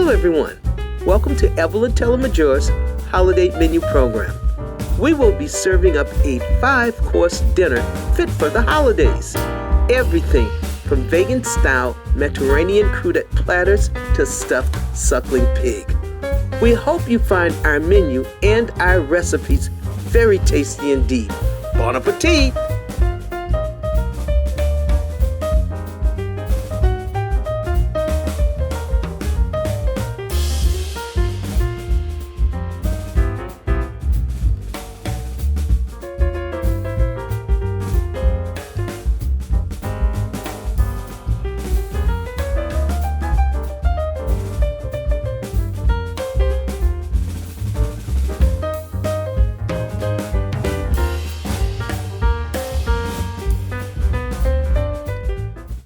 Hello everyone. Welcome to Evelyn Majure's Holiday Menu Program. We will be serving up a 5-course dinner fit for the holidays. Everything from vegan-style Mediterranean crudette platters to stuffed suckling pig. We hope you find our menu and our recipes very tasty indeed. Bon appetit!